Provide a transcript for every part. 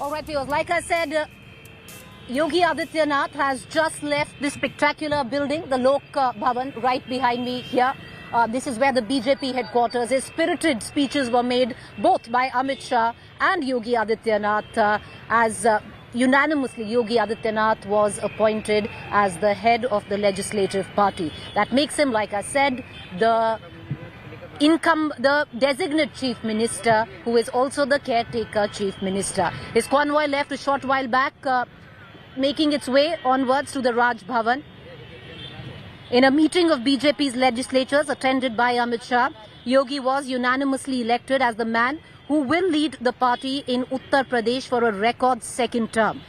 All right, viewers, like I said, Yogi Adityanath has just left this spectacular building, the Lok Bhavan, right behind me here. This is where the BJP headquarters is. Spirited speeches were made both by Amit Shah and Yogi Adityanath as unanimously Yogi Adityanath was appointed as the head of the legislative party. That makes him, like I said, the designate chief minister, who is also the caretaker chief minister. His convoy left a short while back, making its way onwards to the Raj Bhavan. In a meeting of BJP's legislatures attended by Amit Shah, Yogi was unanimously elected as the man who will lead the party in Uttar Pradesh for a record second term.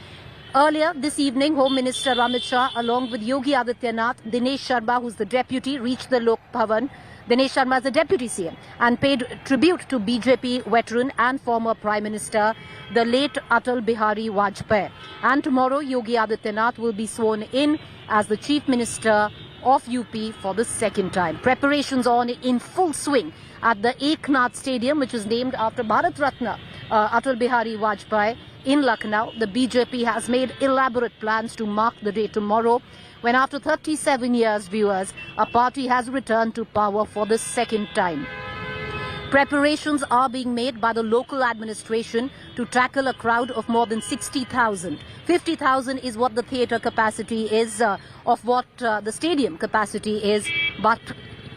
Earlier this evening, Home Minister Amit Shah, along with Yogi Adityanath, Dinesh Sharma, who's the deputy, reached the Lok Bhavan. Dinesh Sharma is the deputy CM and paid tribute to BJP veteran and former Prime Minister, the late Atal Bihari Vajpayee. And tomorrow, Yogi Adityanath will be sworn in as the Chief Minister of UP for the second time. Preparations on in full swing at the Ekana Stadium, which is named after Bharat Ratna, Atal Bihari Vajpayee, in Lucknow. The BJP has made elaborate plans to mark the day tomorrow, when after 37 years, viewers, a party has returned to power for the second time. Preparations are being made by the local administration to tackle a crowd of more than 60,000. 50,000 is what the theatre capacity is, of what the stadium capacity is, but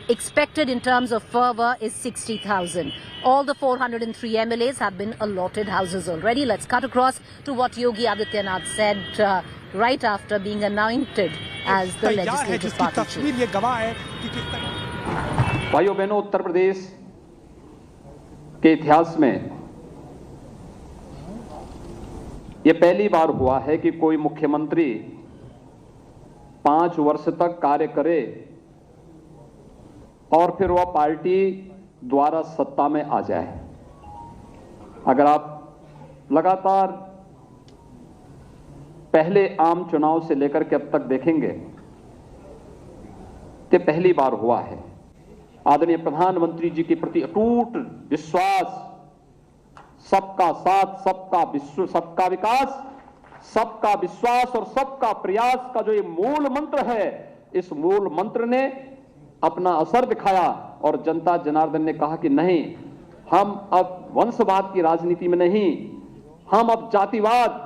expected in terms of fervour is 60,000. All the 403 MLAs have been allotted houses already. Let's cut across to what Yogi Adityanath said right after being anointed as the legislative party chief. भाइयों बहनों, उत्तर प्रदेश के इतिहास में ये पहली बार हुआ है कि कोई मुख्यमंत्री 5 वर्ष तक कार्य करे और फिर वह पार्टी द्वारा सत्ता में आ जाए। अगर आप लगातार पहले आम चुनाव से लेकर के अब तक देखेंगे तो पहली बार हुआ है। आदरणीय प्रधानमंत्री जी के प्रति अटूट विश्वास, सबका साथ, सबका विकास, सबका विश्वास और सबका प्रयास का जो ये मूल मंत्र है, इस मूल मंत्र ने अपना असर दिखाया और जनता जनार्दन ने कहा कि नहीं, हम अब वंशवाद की राजनीति में नहीं, हम अब जातिवाद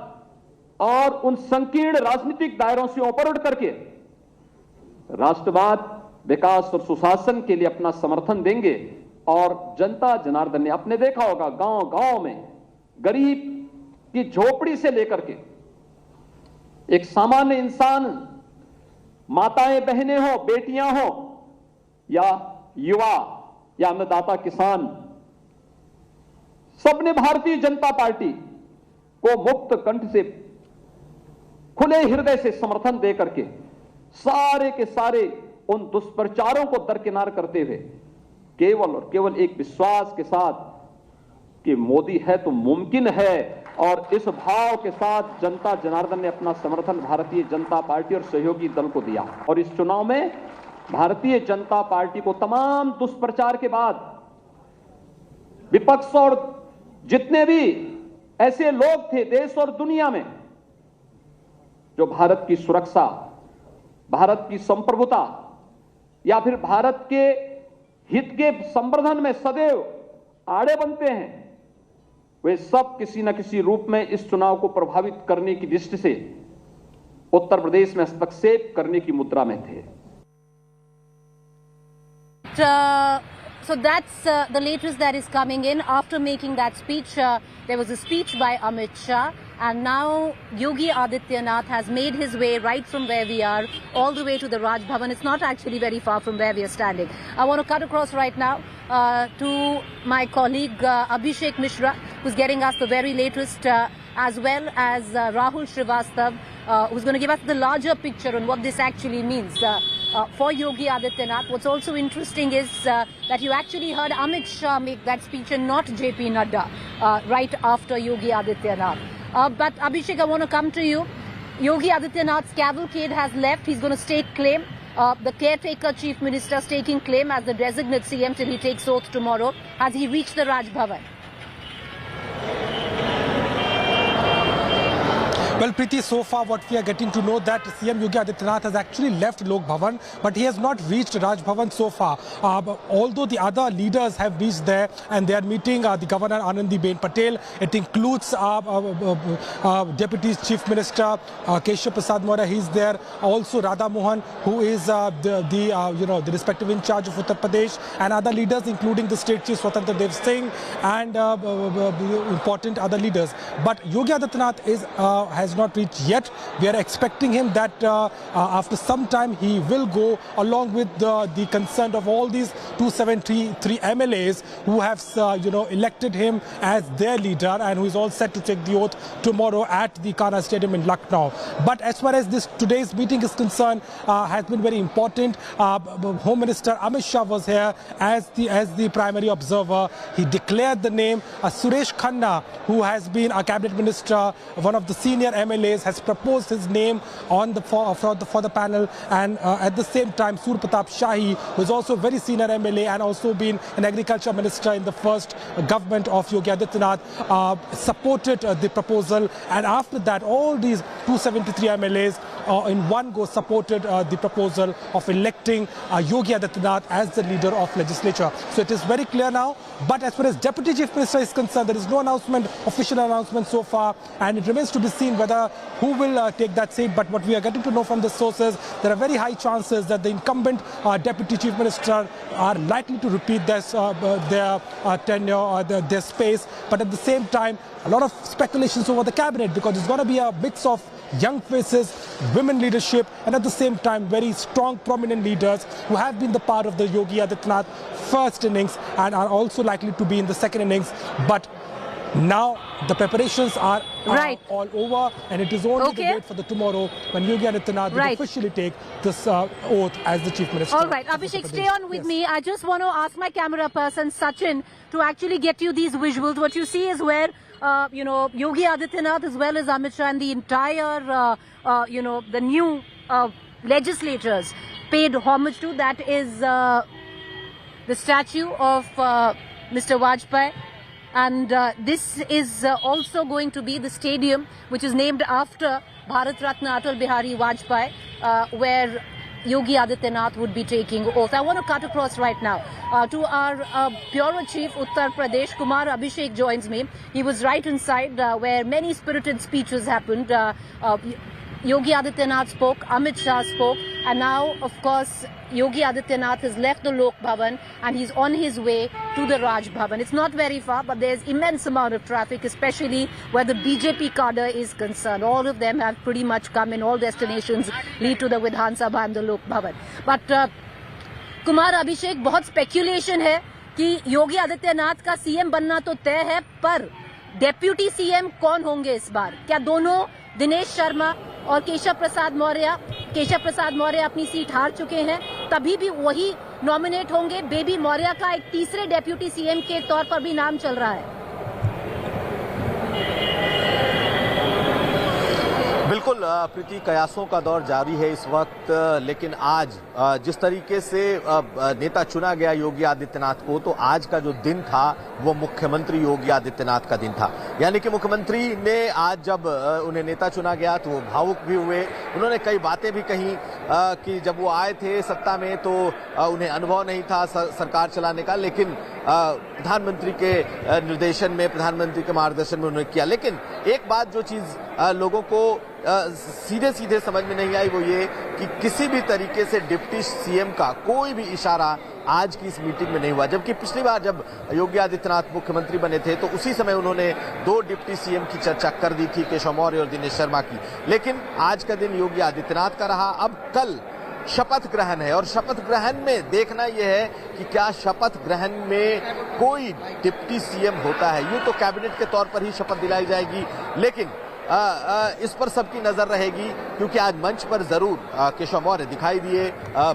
और उन संकीर्ण राजनीतिक दायरों से ऊपर उठ करके राष्ट्रवाद, विकास और सुशासन के लिए अपना समर्थन देंगे। और जनता जनार्दन ने आपने देखा होगा, गांव-गांव में गरीब की झोपड़ी से लेकर के एक सामान्य इंसान, माताएं बहनें हो, बेटियां हो या युवा या अन्नदाता किसान, सबने भारतीय जनता पार्टी को मुक्त कंठ से, खुले हृदय से समर्थन दे करके सारे के सारे उन दुष्प्रचारों को दरकिनार करते हुए केवल और केवल एक विश्वास के साथ कि मोदी है तो मुमकिन है, और इस भाव के साथ जनता जनार्दन ने अपना समर्थन भारतीय जनता पार्टी और सहयोगी दल को दिया। और इस चुनाव में भारतीय जनता पार्टी को तमाम दुष्प्रचार के बाद विपक्ष और जितने भी ऐसे लोग थे देश और दुनिया में जो भारत की सुरक्षा, भारत की संप्रभुता या फिर भारत के हित के संवर्धन में सदैव आड़े बनते हैं, वे सब किसी न किसी रूप में इस चुनाव को प्रभावित करने की दृष्टि से उत्तर प्रदेश में हस्तक्षेप करने की मुद्रा में थे। So that's the latest that is coming in. After making that speech, there was a speech by Amit Shah, and now Yogi Adityanath has made his way right from where we are all the way to the Raj Bhavan. It's not actually very far from where we are standing. I want to cut across right now to my colleague Abhishek Mishra, who's getting us the very latest, as well as Rahul Srivastav, who's going to give us the larger picture on what this actually means. For Yogi Adityanath. What's also interesting is that you actually heard Amit Shah make that speech and not JP Nadda right after Yogi Adityanath. But Abhishek, I want to come to you. Yogi Adityanath's cavalcade has left. He's going to stake claim. The caretaker chief minister taking claim as the designate CM till he takes oath tomorrow. Has he reached the Raj Bhavan? Well, Preeti, so far what we are getting to know that CM Yogi Adityanath has actually left Lok Bhavan, but he has not reached Raj Bhavan so far. Although the other leaders have reached there and they are meeting the Governor Anandiben Patel. It includes Deputy Chief Minister Keshav Prasad Maurya. He's there. Also Radha Mohan, who is the respective in charge of Uttar Pradesh, and other leaders, including the State Chief Swatantra Dev Singh and important other leaders. But Yogi Adityanath has not reached yet. We are expecting him that after some time he will go, along with the consent of all these 273 MLAs who have elected him as their leader, and who is all set to take the oath tomorrow at the Ekana Stadium in Lucknow. But as far as today's meeting is concerned, has been very important. Home Minister Amit Shah was here as the primary observer. He declared the name. Suresh Khanna, who has been a cabinet minister, one of the senior MLAs, has proposed his name on for the panel, and at the same time Sur Pratap Shahi, who is also a very senior MLA and also been an agriculture minister in the first government of Yogi Adityanath, supported the proposal, and after that all these 273 MLAs in one go supported the proposal of electing Yogi Adityanath as the leader of legislature. So it is very clear now. But as far as Deputy Chief Minister is concerned, there is no official announcement so far, and it remains to be seen who will take that seat. But what we are getting to know from the sources, there are very high chances that the incumbent Deputy Chief Minister are likely to repeat their tenure or their space. But at the same time, a lot of speculations over the cabinet, because it's going to be a mix of young faces, women leadership, and at the same time very strong prominent leaders who have been the part of the Yogi Adityanath first innings and are also likely to be in the second innings. But now the preparations are all over, and it is only the date for the tomorrow when Yogi Adityanath will officially take this oath as the Chief Minister. All right, Abhishek, stay on with me. I just want to ask my camera person Sachin to actually get you these visuals. What you see is where Yogi Adityanath as well as Amit Shah and the entire the new legislators paid homage to. That is the statue of Mr. Vajpayee. And this is also going to be the stadium which is named after Bharat Ratna Atal Bihari Vajpayee, where Yogi Adityanath would be taking oath. I want to cut across right now to our Bureau Chief Uttar Pradesh. Kumar Abhishek joins me. He was right inside where many spirited speeches happened. Yogi Adityanath spoke, Amit Shah spoke, and now, of course, Yogi Adityanath has left the Lok Bhavan and he's on his way to the Raj Bhavan. It's not very far, but there's immense amount of traffic, especially where the BJP cadre is concerned. All of them have pretty much come in. All destinations lead to the Vidhan Sabha and the Lok Bhavan. But Kumar Abhishek, बहुत speculation है कि योगी आदित्यनाथ का CM बनना तो तय है, पर deputy CM कौन होंगे इस बार? क्या दोनों दिनेश शर्मा और केशव प्रसाद मौर्य अपनी सीट हार चुके हैं, तभी भी वही नॉमिनेट होंगे? बेबी मौर्य का एक तीसरे डेप्यूटी सीएम के तौर पर भी नाम चल रहा है। बिल्कुल प्रीति, कयासों का दौर जारी है इस वक्त, लेकिन आज जिस तरीके से नेता चुना गया योगी आदित्यनाथ को, तो आज का जो दिन था वो मुख्यमंत्री योगी आदित्यनाथ का दिन था। यानी कि मुख्यमंत्री ने आज जब उन्हें नेता चुना गया तो वो भावुक भी हुए। उन्होंने कई बातें भी कही कि जब वो आए थे सत्ता में तो उन्हें अनुभव नहीं था सरकार चलाने का, लेकिन प्रधानमंत्री के निर्देशन में, प्रधानमंत्री के मार्गदर्शन में उन्होंने किया। लेकिन एक बात जो चीज लोगों को सीधे सीधे समझ में नहीं आई वो ये कि किसी भी तरीके से डिप्टी सीएम का कोई भी इशारा आज की इस मीटिंग में नहीं हुआ। जबकि पिछली बार जब योगी आदित्यनाथ मुख्यमंत्री बने थे तो उसी समय उन्होंने 2 डिप्टी सीएम की चर्चा कर दी थी, केशव मौर्य और दिनेश शर्मा की। लेकिन आज का दिन योगी आदित्यनाथ का रहा। अब कल शपथ ग्रहण है और शपथ ग्रहण में देखना यह है कि क्या शपथ ग्रहण में कोई डिप्टी सीएम होता है। यूं तो कैबिनेट के तौर पर ही शपथ दिलाई जाएगी, लेकिन इस पर सबकी नजर रहेगी, क्योंकि आज मंच पर जरूर केशव मौर्य दिखाई दिए,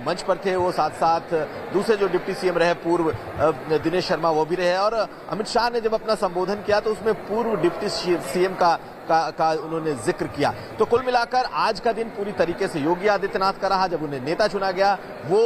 मंच पर थे वो, साथ साथ दूसरे जो डिप्टी सीएम रहे पूर्व दिनेश शर्मा वो भी रहे। और अमित शाह ने जब अपना संबोधन किया तो उसमें पूर्व डिप्टी सीएम का उन्होंने जिक्र किया। तो कुल मिलाकर आज का दिन पूरी तरीके से योगी आदित्यनाथ का रहा। जब उन्हें नेता चुना गया वो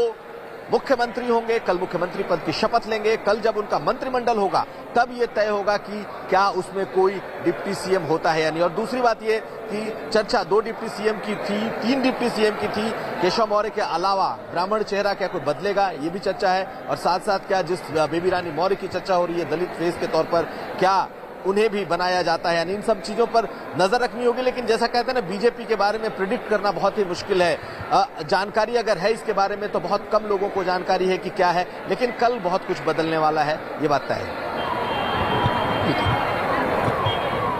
मुख्यमंत्री होंगे, कल मुख्यमंत्री पद की शपथ लेंगे, कल जब उनका मंत्रिमंडल होगा तब ये तय होगा कि क्या उसमें कोई डिप्टी सीएम होता है या नहीं। और दूसरी बात ये कि चर्चा 2 डिप्टी सीएम की थी, 3 डिप्टी सीएम की थी, केशव मौर्य के अलावा ब्राह्मण चेहरा क्या कोई बदलेगा, ये भी चर्चा है। और साथ साथ क्या जिस बेबी रानी मौर्य की चर्चा हो रही है दलित फेस के तौर पर, क्या उन्हें भी बनाया जाता है, यानी इन सब चीजों पर नजर रखनी होगी। लेकिन जैसा कहते हैं ना, बीजेपी के बारे में प्रिडिक्ट करना बहुत ही मुश्किल है। जानकारी अगर है इसके बारे में तो बहुत कम लोगों को जानकारी है कि क्या है, लेकिन कल बहुत कुछ बदलने वाला है, ये बात तय है।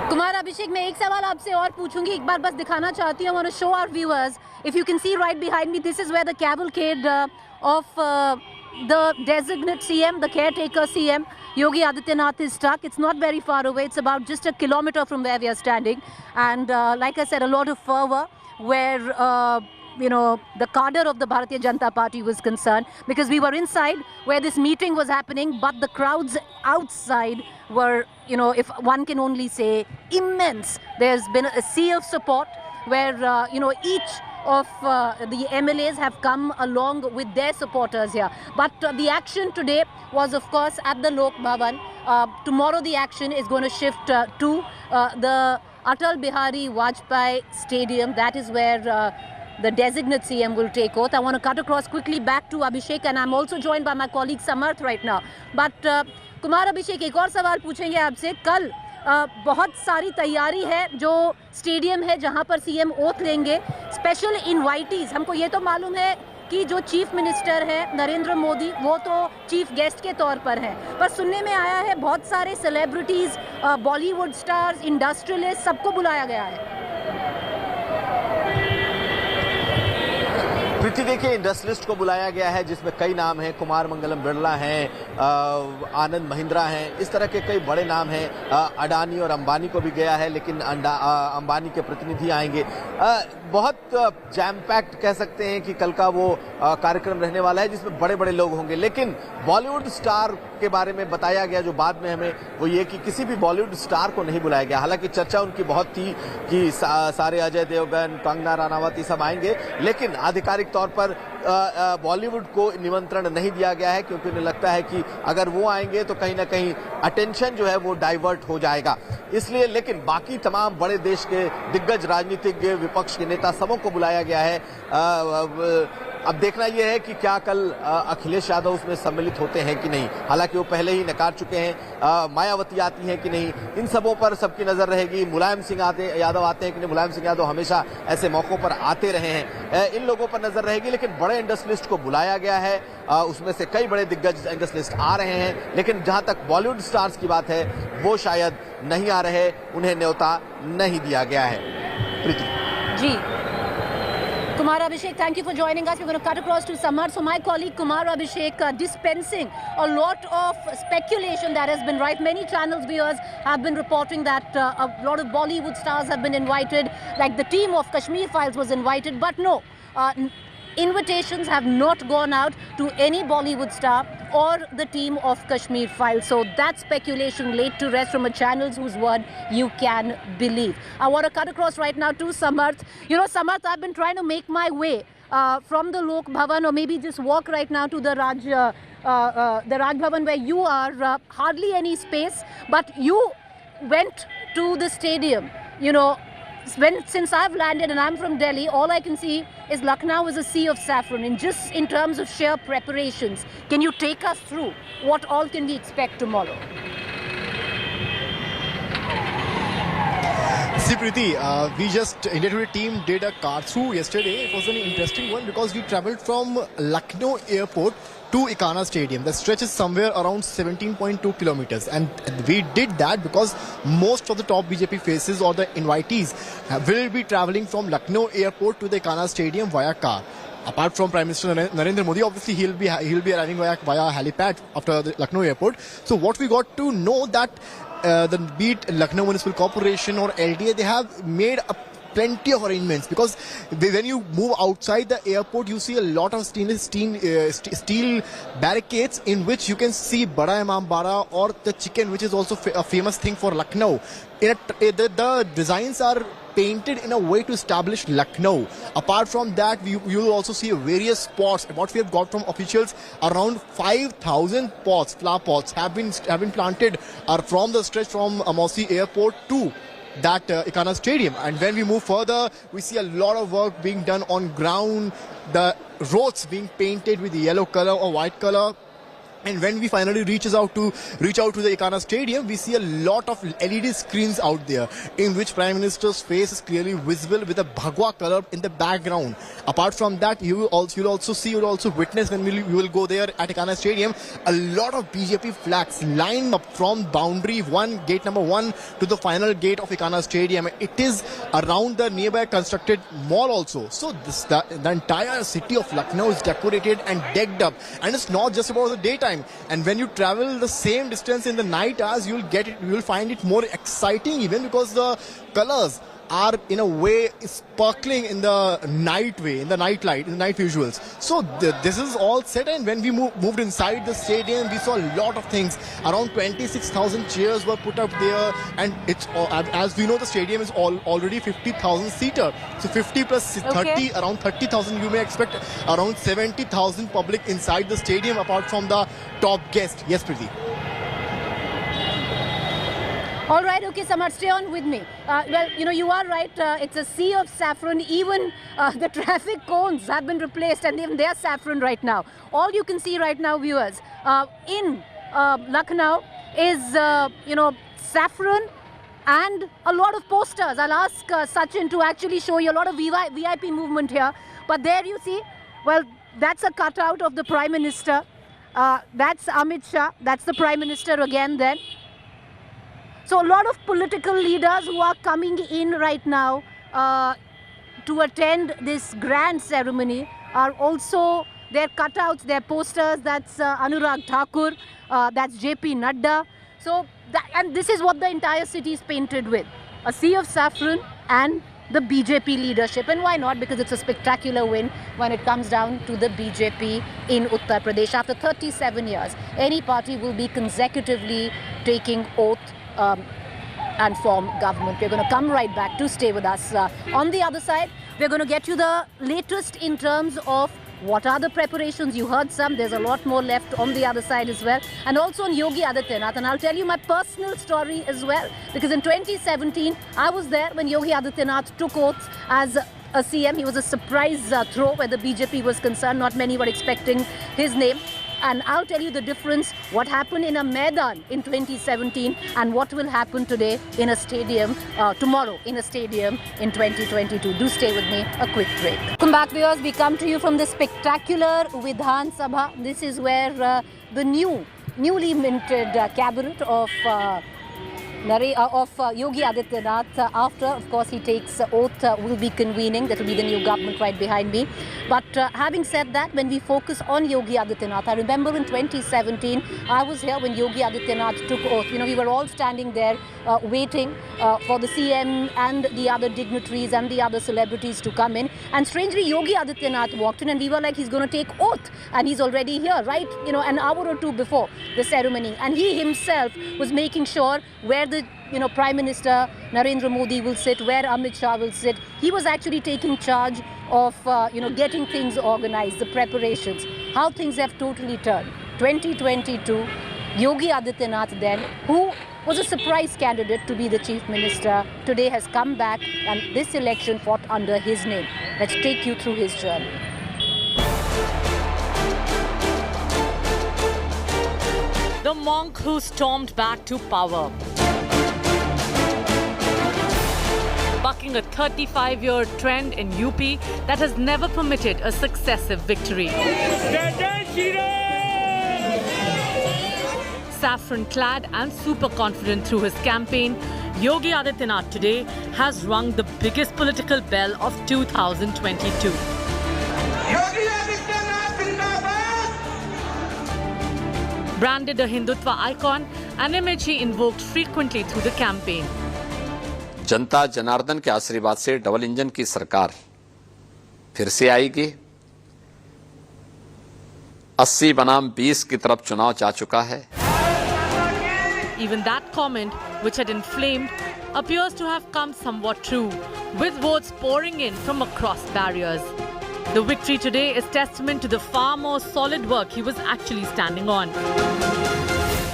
कुमार अभिषेक, मैं एक सवाल आपसे और पूछूंगी, एक बार बस दिखाना चाहती हूँ। I want to show our viewers, if you can see right behind me, this is where the cavalcade of the designate CM, the caretaker CM, Yogi Adityanath is stuck. It's not very far away. It's about just a kilometer from where we are standing. And like I said, a lot of fervor where, the cadre of the Bharatiya Janata Party was concerned, because we were inside where this meeting was happening, but the crowds outside were, if one can only say, immense. There's been a sea of support where, each of the MLAs have come along with their supporters here. But the action today was, of course, at the Lok Bhavan. Tomorrow the action is going to shift to the Atal Bihari Vajpayee Stadium. That is where the designate CM will take oath. I want to cut across quickly back to Abhishek, and I'm also joined by my colleague Samarth right now. But Kumar Abhishek, एक और सवाल पूछेंगे आपसे। कल बहुत सारी तैयारी है, जो स्टेडियम है जहां पर सीएम ओथ लेंगे, स्पेशल इनवाइटीज। हमको ये तो मालूम है कि जो चीफ मिनिस्टर है नरेंद्र मोदी, वो तो चीफ गेस्ट के तौर पर हैं, पर सुनने में आया है बहुत सारे सेलिब्रिटीज, बॉलीवुड स्टार्स, इंडस्ट्रियलिस्ट, सबको बुलाया गया है। प्रीति, देखिए, इंडस्ट्रियलिस्ट को बुलाया गया है जिसमें कई नाम हैं, कुमार मंगलम बिरला हैं, आनंद महिंद्रा हैं, इस तरह के कई बड़े नाम हैं। अडानी और अंबानी को भी गया है, लेकिन अंबानी के प्रतिनिधि आएंगे। बहुत जैम पैक्ड कह सकते हैं कि कल का वो कार्यक्रम रहने वाला है जिसमें बड़े बड़े लोग होंगे। लेकिन बॉलीवुड स्टार के बारे में बताया गया जो बाद में हमें, वो ये कि किसी भी बॉलीवुड स्टार को नहीं बुलाया गया। हालांकि चर्चा उनकी बहुत थी कि सारे अजय देवगन, कंगना रनावत ये सब आएंगे, लेकिन आधिकारिक तौर पर बॉलीवुड को निमंत्रण नहीं दिया गया है, क्योंकि उन्हें लगता है कि अगर वो आएंगे तो कहीं ना कहीं अटेंशन जो है वो डाइवर्ट हो जाएगा, इसलिए। लेकिन बाकी तमाम बड़े देश के दिग्गज राजनीतिज्ञ, विपक्ष के नेता, सबों को बुलाया गया है। अब देखना यह है कि क्या कल अखिलेश यादव उसमें सम्मिलित होते हैं कि नहीं। हालांकि वो पहले ही नकार चुके हैं। मायावती आती हैं कि नहीं, इन सबों पर सबकी नजर रहेगी। मुलायम सिंह यादव आते हैं कि नहीं, मुलायम सिंह यादव हमेशा ऐसे मौकों पर आते रहे हैं, इन लोगों पर नजर रहेगी। लेकिन बड़े इंडस्ट्रियलिस्ट को बुलाया गया है, उसमें से कई बड़े दिग्गज इंडस्ट्रियलिस्ट आ रहे हैं, लेकिन जहां तक बॉलीवुड स्टार्स की बात है वो शायद नहीं आ रहे, उन्हें न्योता नहीं दिया गया है। Preeti ji, Kumar Abhishek, thank you for joining us. We're going to cut across to Samarth. So my colleague Kumar Abhishek dispensing a lot of speculation that has been rife. Many channels viewers have been reporting that a lot of Bollywood stars have been invited, like the team of Kashmir Files was invited, but no. Invitations have not gone out to any Bollywood star or the team of Kashmir Files. So that speculation laid to rest from a channels whose word you can believe. I want to cut across right now to Samarth. Samarth, I've been trying to make my way from the Lok Bhavan, or maybe just walk right now to the Raj Bhavan where you are. Hardly any space, but you went to the stadium. Since I've landed and I'm from Delhi, all I can see is Lucknow is a sea of saffron. And just in terms of sheer preparations, can you take us through what all can we expect tomorrow? See, Preeti, India team did a car through yesterday. It was an interesting one because we travelled from Lucknow airport to Ekana Stadium. The stretch is somewhere around 17.2 kilometers, and we did that because most of the top BJP faces or the invitees will be travelling from Lucknow airport to the Ekana Stadium via car. Apart from Prime Minister Narendra Modi, obviously he'll be arriving via helipad after the Lucknow airport. So what we got to know that be it Lucknow Municipal Corporation or LDA, they have made plenty of arrangements, because when you move outside the airport you see a lot of steel barricades in which you can see Bada Imam Bara or the chicken, which is also a famous thing for Lucknow. the designs are painted in a way to establish Lucknow. Apart from that, you will also see various spots. What we have got from officials, around 5,000 pots, flower pots, have been planted from the stretch from Amosi Airport to that Ekana Stadium. And when we move further, we see a lot of work being done on ground. The roads being painted with yellow color or white color. And when we finally reach out to the Ekana Stadium, we see a lot of LED screens out there in which Prime Minister's face is clearly visible with a Bhagwa color in the background. Apart from that, you'll also witness when we will go there at Ekana Stadium, a lot of BJP flags lined up from boundary 1, gate number 1 to the final gate of Ekana Stadium. It is around the nearby constructed mall also. So the entire city of Lucknow is decorated and decked up. And it's not just about the daytime. And when you travel the same distance in the night hours, you will find it more exciting, even because the colors are in a way sparkling in the night way, in the night light, in the night visuals. So this is all set, and when we moved inside the stadium, we saw a lot of things. Around 26,000 chairs were put up there, and it's as we know, the stadium is already 50,000 seater. So 50 plus 30, around 30,000. You may expect around 70,000 public inside the stadium, apart from the top guest. Yes, Preeti. All right, okay, Samar, stay on with me. Well, you are right. It's a sea of saffron. Even the traffic cones have been replaced, and even they're saffron right now. All you can see right now, viewers, in Lucknow is, saffron and a lot of posters. I'll ask Sachin to actually show you a lot of VIP movement here. But there you see, well, that's a cutout of the Prime Minister. That's Amit Shah. That's the Prime Minister again then. So a lot of political leaders who are coming in right now to attend this grand ceremony are also their cutouts, their posters. That's Anurag Thakur, that's JP Nadda. So, and this is what the entire city is painted with. A sea of saffron and the BJP leadership. And why not? Because it's a spectacular win when it comes down to the BJP in Uttar Pradesh. After 37 years, any party will be consecutively taking oath and form government. We're going to come right back to stay with us. On the other side, we're going to get you the latest in terms of what are the preparations. You heard some, there's a lot more left on the other side as well. And also on Yogi Adityanath. And I'll tell you my personal story as well. Because in 2017, I was there when Yogi Adityanath took oath as a CM. He was a surprise throw where the BJP was concerned. Not many were expecting his name. And I'll tell you the difference, what happened in a Maidan in 2017 and what will happen today in a stadium, tomorrow in a stadium in 2022. Do stay with me, a quick break. Welcome back, viewers. We come to you from the spectacular Vidhan Sabha. This is where the newly minted cabinet of Yogi Adityanath, after, of course, he takes oath, will be convening. That will be the new government right behind me. But having said that, when we focus on Yogi Adityanath, I remember in 2017, I was here when Yogi Adityanath took oath. We were all standing there waiting for the CM and the other dignitaries and the other celebrities to come in. And strangely, Yogi Adityanath walked in and we were like, he's going to take oath. And he's already here, right? An hour or two before the ceremony. And he himself was making sure where the Prime Minister Narendra Modi will sit, where Amit Shah will sit. He was actually taking charge of getting things organized, the preparations, how things have totally turned. 2022, Yogi Adityanath then, who was a surprise candidate to be the Chief Minister, today has come back and this election fought under his name. Let's take you through his journey. The monk who stormed back to power, bucking a 35-year trend in UP that has never permitted a successive victory. Saffron-clad and super confident through his campaign, Yogi Adityanath today has rung the biggest political bell of 2022. Branded a Hindutva icon, an image he invoked frequently through the campaign. जनता जनार्दन के आशीर्वाद से double engine की सरकार फिर से आएगी। 80 बनाम 20 की तरफ चुनाव जा चुका है। Even that comment, which had inflamed appears to have come somewhat true, with votes pouring in from across barriers. The victory today is testament to the far more solid work he was actually standing on.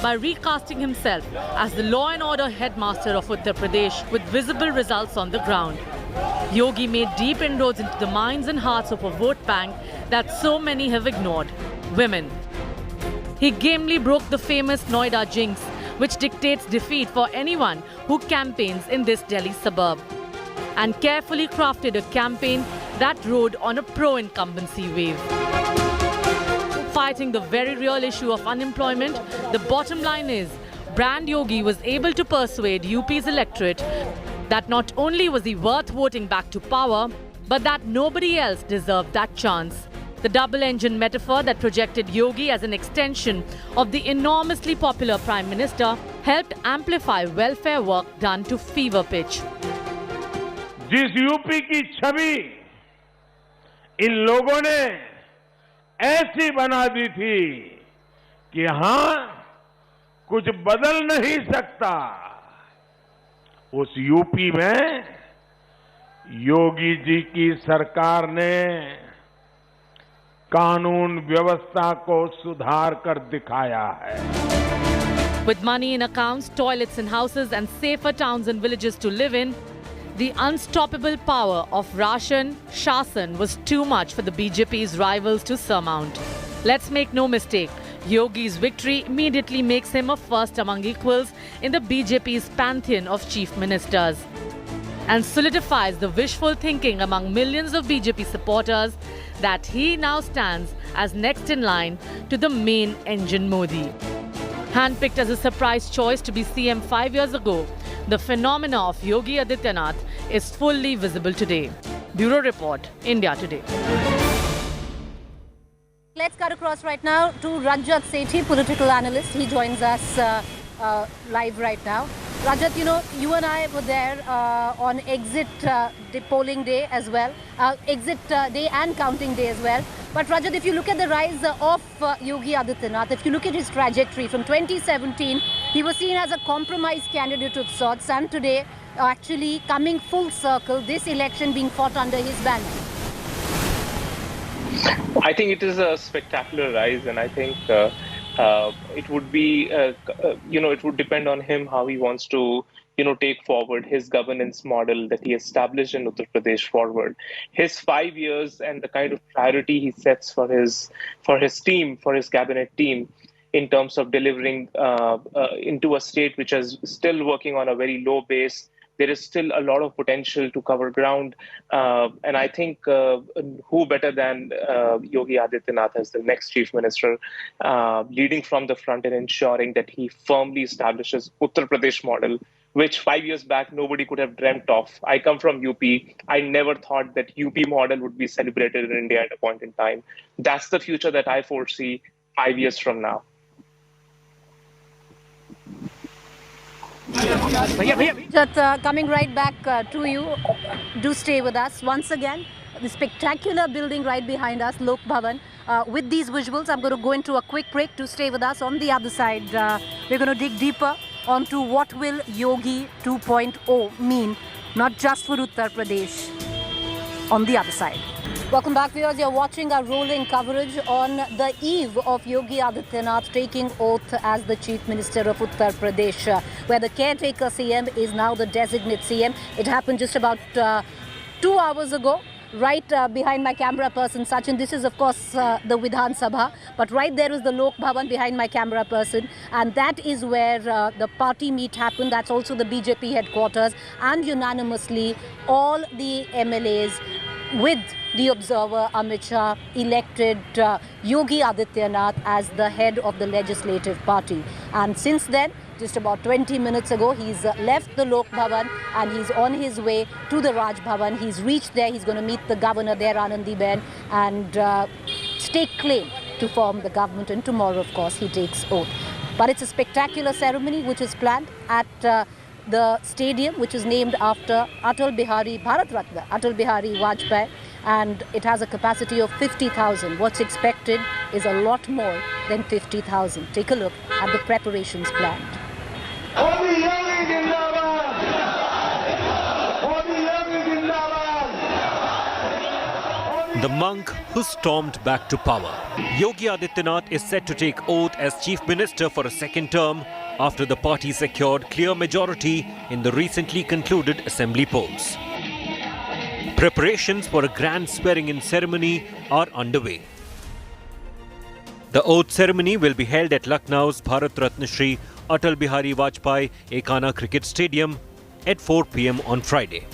By recasting himself as the law and order headmaster of Uttar Pradesh with visible results on the ground, Yogi made deep inroads into the minds and hearts of a vote bank that so many have ignored: women. He gamely broke the famous Noida jinx, which dictates defeat for anyone who campaigns in this Delhi suburb, and carefully crafted a campaign that rode on a pro-incumbency wave. Fighting the very real issue of unemployment, the bottom line is, Brand Yogi was able to persuade UP's electorate that not only was he worth voting back to power, but that nobody else deserved that chance. The double-engine metaphor that projected Yogi as an extension of the enormously popular Prime Minister helped amplify welfare work done to fever pitch. जिस UP की छवि इन लोगों ने ऐसी बना दी थी कि यहां कुछ बदल नहीं सकता, उस यूपी में योगी जी की सरकार ने कानून व्यवस्था को सुधार कर दिखाया है. With money in accounts, toilets in houses and safer towns and villages to live in, the unstoppable power of Ration Shasan was too much for the BJP's rivals to surmount. Let's make no mistake, Yogi's victory immediately makes him a first among equals in the BJP's pantheon of chief ministers, and solidifies the wishful thinking among millions of BJP supporters that he now stands as next in line to the main engine Modi. Handpicked as a surprise choice to be CM 5 years ago, the phenomena of Yogi Adityanath is fully visible today. Bureau Report, India Today. Let's cut across right now to Rajat Sethi, political analyst. He joins us live right now. Rajat, you know, you and I were there on exit polling day as well, exit day and counting day as well. But Rajat, if you look at the rise of Yogi Adityanath, if you look at his trajectory from 2017, he was seen as a compromise candidate of sorts, and today actually coming full circle, this election being fought under his banner. I think it is a spectacular rise, and I think it would be, it would depend on him how he wants to, take forward his governance model that he established in Uttar Pradesh forward. His 5 years and the kind of priority he sets for his team, for his cabinet team, in terms of delivering into a state which is still working on a very low base. There is still a lot of potential to cover ground. And I think who better than Yogi Adityanath as the next chief minister, leading from the front and ensuring that he firmly establishes Uttar Pradesh model, which 5 years back nobody could have dreamt of. I come from UP. I never thought that UP model would be celebrated in India at a point in time. That's the future that I foresee 5 years from now. Just coming right back to you, do stay with us once again. The spectacular building right behind us, Lok Bhavan. With these visuals, I'm going to go into a quick break. To stay with us. On the other side, we're going to dig deeper onto what will Yogi 2.0 mean, not just for Uttar Pradesh. On the other side. Welcome back, viewers. You're watching our rolling coverage on the eve of Yogi Adityanath taking oath as the Chief Minister of Uttar Pradesh, where the caretaker CM is now the designate CM. It happened just about 2 hours ago. Right behind my camera person, Sachin. This is, of course, the Vidhan Sabha. But right there is the Lok Bhavan behind my camera person. And that is where the party meet happened. That's also the BJP headquarters. And unanimously, all the MLAs with the observer, Amit Shah, elected Yogi Adityanath as the head of the legislative party. And since then, just about 20 minutes ago, he's left the Lok Bhavan and he's on his way to the Raj Bhavan. He's reached there. He's going to meet the governor there, Anandiben, and stake claim to form the government. And tomorrow, of course, he takes oath. But it's a spectacular ceremony which is planned at the stadium, which is named after Atal Bihari, Bharat Ratna, Atal Bihari Vajpayee. And it has a capacity of 50,000. What's expected is a lot more than 50,000. Take a look at the preparations planned. the monk who stormed back to power. Yogi Adityanath is set to take oath as Chief Minister for a second term after the party secured clear majority in the recently concluded assembly polls. Preparations for a grand swearing-in ceremony are underway. The oath ceremony will be held at Lucknow's Bharat Ratna Shri Atal Bihari Vajpayee Ekana Cricket Stadium at 4 p.m. on Friday.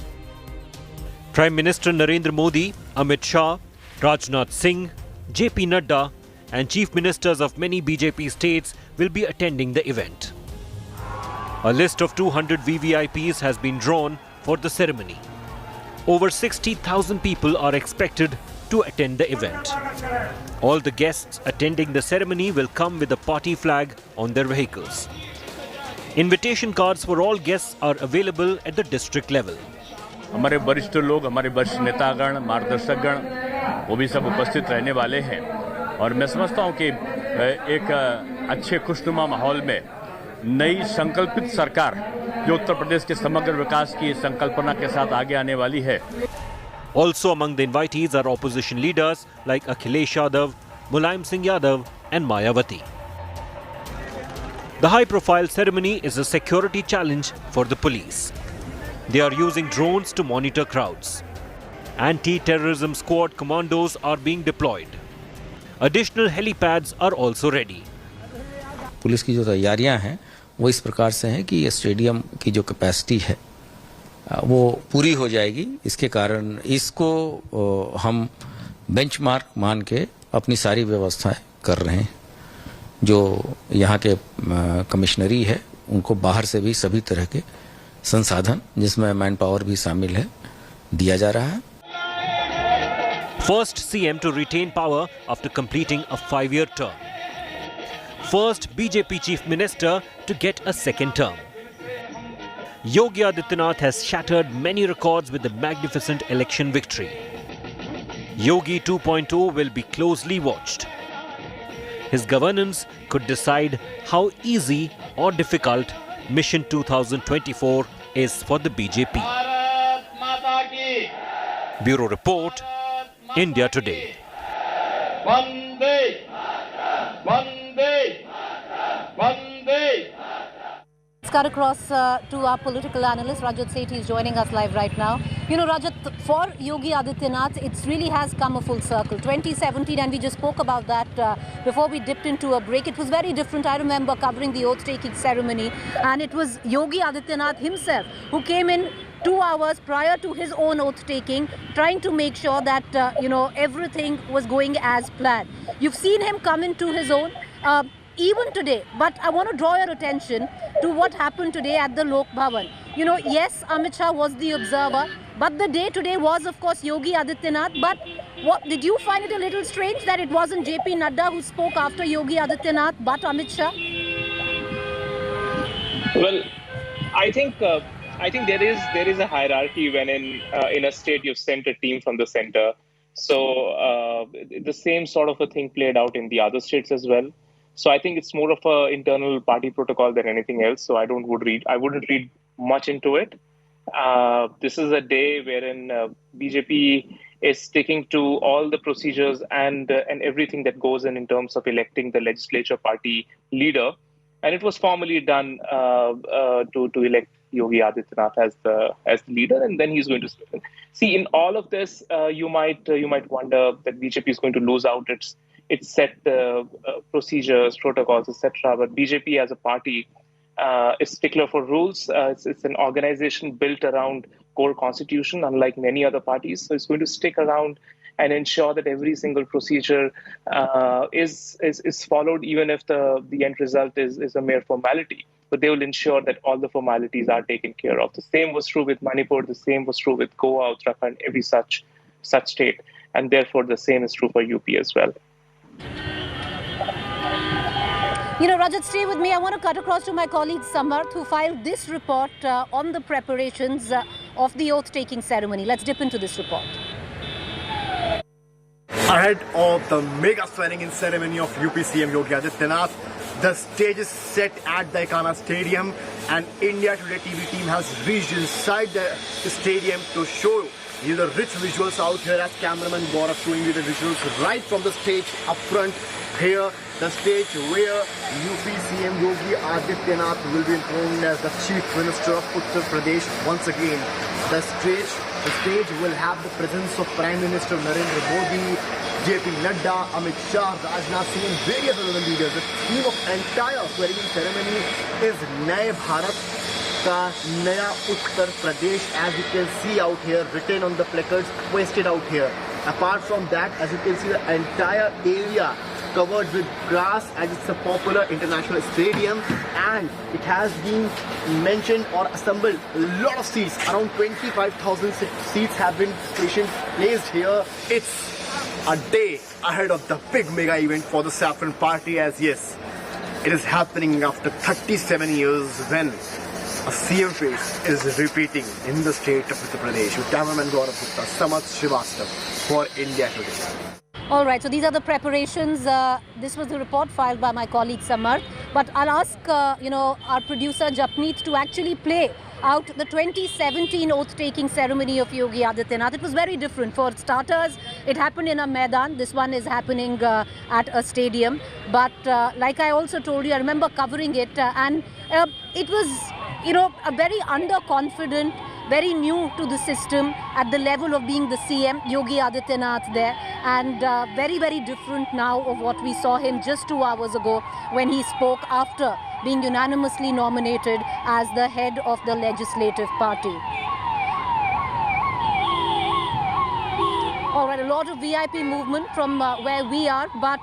Prime Minister Narendra Modi, Amit Shah, Rajnath Singh, JP Nadda and Chief Ministers of many BJP states will be attending the event. A list of 200 VVIPs has been drawn for the ceremony. Over 60,000 people are expected to attend the event. All the guests attending the ceremony will come with a party flag on their vehicles. Invitation cards for all guests are available at the district level. हमारे वरिष्ठ लोग, हमारे वरिष्ठ नेतागण, मार्गदर्शकगण, वो भी सब उपस्थित रहने वाले हैं और मैं समझता हूं कि एक अच्छे खुशनुमा माहौल में नई संकल्पित सरकार जो उत्तर प्रदेश के समग्र विकास की संकल्पना के साथ आगे आने वाली है. Also among the invitees are opposition leaders like Akhilesh Yadav, Mulayam Singh Yadav and Mayawati. The high-profile ceremony is a security challenge for the police. They are using drones to monitor crowds. Anti-terrorism squad commandos are being deployed. Additional helipads are also ready. Police की जो तैयारियां हैं वो इस प्रकार से हैं कि स्टेडियम की जो कैपेसिटी है वो पूरी हो जाएगी. इसके कारण इसको हम बेंचमार्क मान के अपनी सारी व्यवस्थाएं कर रहे हैं. जो यहाँ के कमिश्नरी है उनको बाहर से भी सभी तरह के संसाधन जिसमें मैन पावर भी शामिल है दिया जा रहा है. First CM to retain power after completing a 5-year term. First BJP Chief Minister to get a second term. Yogi Adityanath has shattered many records with a magnificent election victory. Yogi 2.0 will be closely watched. His governance could decide how easy or difficult Mission 2024 is for the BJP. Bureau Report, India Today. Let's cut across to our political analyst Rajat Sethi is joining us live right now. You know, Rajat, for Yogi Adityanath, it really has come a full circle. 2017, and we just spoke about that before we dipped into a break. It was very different. I remember covering the oath-taking ceremony, and it was Yogi Adityanath himself who came in 2 hours prior to his own oath-taking, trying to make sure that, everything was going as planned. You've seen him come into his own. Even today, but I want to draw your attention to what happened today at the Lok Bhavan. You know, yes, Amit Shah was the observer, but the day today was, of course, Yogi Adityanath. But what did you find it a little strange that it wasn't JP Nadda who spoke after Yogi Adityanath, but Amit Shah? Well, I think there is a hierarchy when in a state you've sent a team from the center. So the same sort of a thing played out in the other states as well. So I think it's more of an internal party protocol than anything else. So I wouldn't read much into it. This is a day wherein BJP is sticking to all the procedures and everything that goes in terms of electing the legislature party leader. And it was formally done to elect Yogi Adityanath as the leader, and then he's going to see in all of this. You might wonder that BJP is going to lose out its set procedures, protocols, etc. But BJP as a party is stickler for rules. It's an organization built around core constitution, unlike many other parties. So it's going to stick around and ensure that every single procedure is followed, even if the end result is a mere formality. But they will ensure that all the formalities are taken care of. The same was true with Manipur. The same was true with Goa, Uttarakhand, every such state. And therefore, the same is true for UP as well. You know, Rajat, stay with me. I want to cut across to my colleague Samarth, who filed this report on the preparations of the oath-taking ceremony. Let's dip into this report. Ahead of the mega swearing-in ceremony of UP CM Yogi Adityanath, the stage is set at the Ekana Stadium, and India Today TV team has reached inside the stadium to show These are rich visuals out here as cameraman Gaurav showing you the visuals right from the stage up front here. The stage where UP CM Yogi Adityanath will be enthroned as the Chief Minister of Uttar Pradesh once again. The stage will have the presence of Prime Minister Narendra Modi, JP Nadda, Amit Shah, Rajnath Singh and various other leaders. The theme of entire swearing-in ceremony is Naya Bharat ka Naya Uttar Pradesh, as you can see out here, written on the placards, pasted out here. Apart from that, as you can see, the entire area covered with grass, as it's a popular international stadium, and it has been mentioned or assembled a lot of seats. Around 25,000 seats have been placed here. It's a day ahead of the big mega event for the Saffron Party, as yes, it is happening after 37 years when a CM face is repeating in the state of Uttar Pradesh. With cameraman Gaurav Gupta, Samath Srivastav for India Today. All right, so these are the preparations. This was the report filed by my colleague Samarth. But I'll ask, our producer Japneet to actually play out the 2017 oath-taking ceremony of Yogi Adityanath. It was very different. For starters, it happened in a Maidan. This one is happening at a stadium. But like I also told you, I remember covering it and it was, a very underconfident, very new to the system at the level of being the CM, Yogi Adityanath there, and very, very different now of what we saw him just 2 hours ago when he spoke after being unanimously nominated as the head of the legislative party. All right, a lot of VIP movement from where we are, but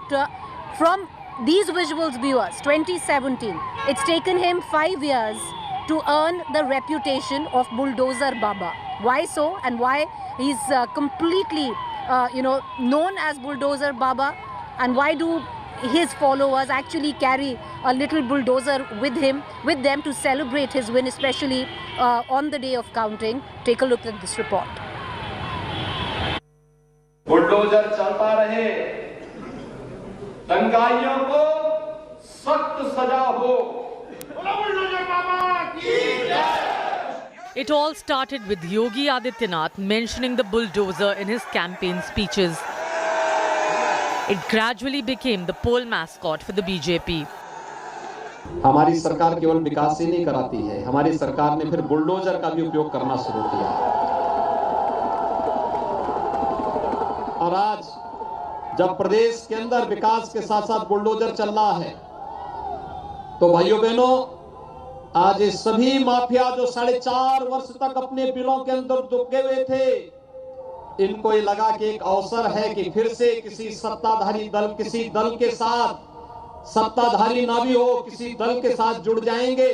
from these visuals, viewers, 2017, it's taken him 5 years to earn the reputation of Bulldozer Baba. Why so, and why he's completely, known as Bulldozer Baba, and why do his followers actually carry a little bulldozer with them to celebrate his win, especially on the day of counting? Take a look at this report. Bulldozer चलता रहे, दंगाइयों को सख्त सजा हो। It all started with Yogi Adityanath mentioning the bulldozer in his campaign speeches. It gradually became the poll mascot for the BJP. हमारी सरकार केवल विकास ही नहीं कराती है, हमारी सरकार ने फिर बुलडोजर का भी उपयोग करना शुरू किया। और आज जब प्रदेश के अंदर विकास के साथ-साथ बुलडोजर चल रहा है, तो भाइयों बहनों, आज ये सभी माफिया जो 4.5 वर्ष तक अपने बिलों के अंदर दुबके हुए थे, इनको ये लगा कि एक अवसर है कि फिर से किसी सत्ताधारी दल, किसी दल के साथ, सत्ताधारी ना भी हो, किसी दल के साथ जुड़ जाएंगे।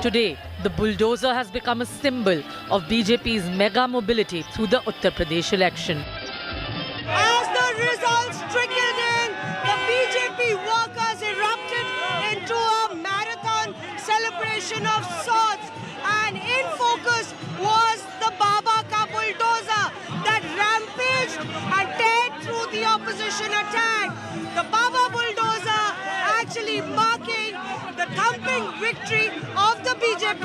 Today, the bulldozer has become a symbol of BJP's mega mobility through the Uttar Pradesh election. As the results trickled in, the BJP workers erupted into a marathon celebration of sorts, and in focus was the Baba ka bulldozer that rampaged and teared through the opposition attack. The Baba bulldozer actually marking the thumping victory of the BJP,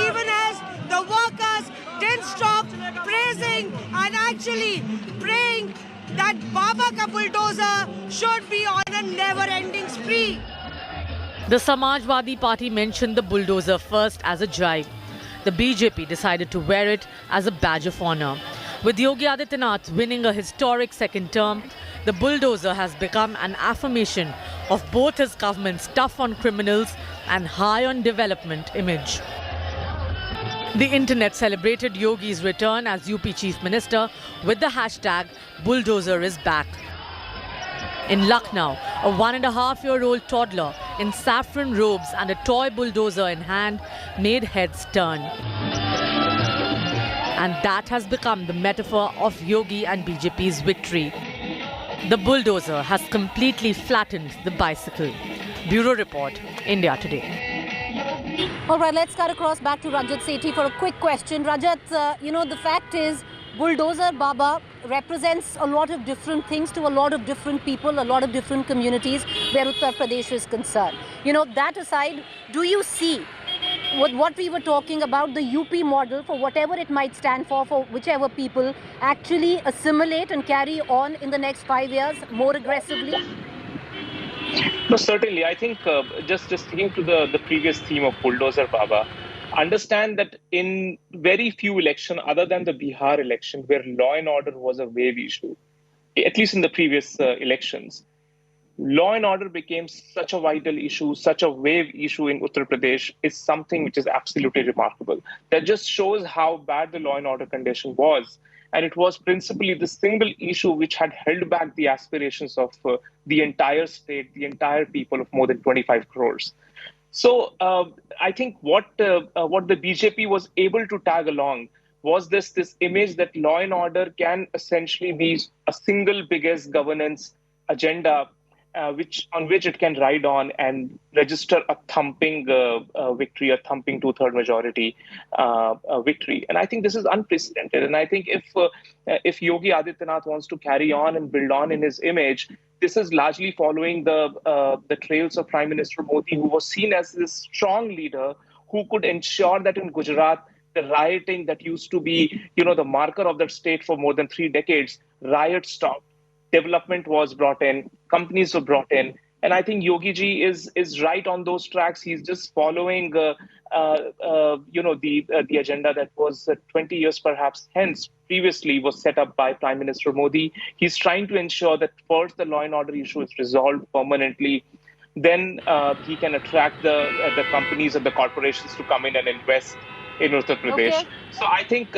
even as the workers didn't stop praising and actually praying that Baba ka bulldozer should be on a never-ending spree. The Samajwadi Party mentioned the bulldozer first as a jibe. The BJP decided to wear it as a badge of honor. With Yogi Adityanath winning a historic second term, the bulldozer has become an affirmation of both his government's tough on criminals and high on development image. The internet celebrated Yogi's return as UP Chief Minister with the hashtag #BulldozerIsBack. In Lucknow, a 1.5-year-old toddler in saffron robes and a toy bulldozer in hand made heads turn. And that has become the metaphor of Yogi and BJP's victory. The bulldozer has completely flattened the bicycle. Bureau Report, India Today. All right, let's cut across back to Rajat Sethi for a quick question. Rajat, the fact is, Bulldozer Baba represents a lot of different things to a lot of different people, a lot of different communities where Uttar Pradesh is concerned. That aside, do you see what we were talking about, the UP model, for whatever it might stand for whichever people actually assimilate and carry on in the next 5 years more aggressively? No, certainly. I think just sticking to the previous theme of bulldozer Baba, understand that in very few elections, other than the Bihar election, where law and order was a wave issue, at least in the previous elections, law and order became such a vital issue, such a wave issue in Uttar Pradesh is something which is absolutely remarkable. That just shows how bad the law and order condition was. And it was principally the single issue which had held back the aspirations of the entire state, the entire people of more than 25 crores. So I think what the BJP was able to tag along was this image that law and order can essentially be a single biggest governance agenda on which it can ride on and register a thumping victory, a thumping 2/3 majority victory. And I think this is unprecedented. And I think if Yogi Adityanath wants to carry on and build on in his image, this is largely following the trails of Prime Minister Modi, who was seen as this strong leader who could ensure that in Gujarat, the rioting that used to be, the marker of that state for more than 3 decades, riots stopped. Development was brought in, companies were brought in, and I think Yogi ji is right on those tracks. He's just following, the agenda that was 20 years perhaps hence previously was set up by Prime Minister Modi. He's trying to ensure that first the law and order issue is resolved permanently, then he can attract the companies and the corporations to come in and invest in Uttar Pradesh. Okay. So I think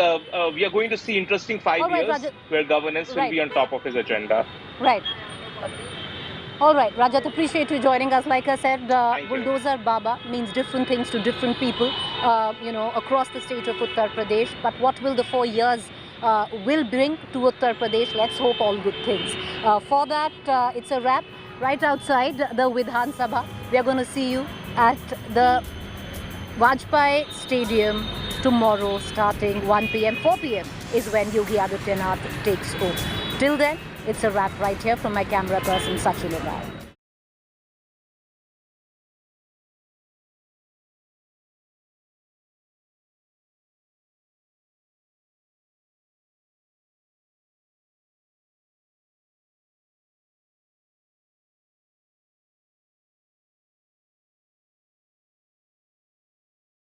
we are going to see interesting 5 years where governance will be on top of his agenda. Right. All right, Rajat, appreciate you joining us. Like I said, bulldozer Baba means different things to different people, across the state of Uttar Pradesh. But what will the 4 years will bring to Uttar Pradesh? Let's hope all good things. For that, it's a wrap. Right outside the Vidhan Sabha, we are going to see you at the Vajpayee Stadium tomorrow starting 1 p.m. 4 p.m. is when Yogi Adityanath takes over. Till then, it's a wrap right here from my camera person Sachin Rai.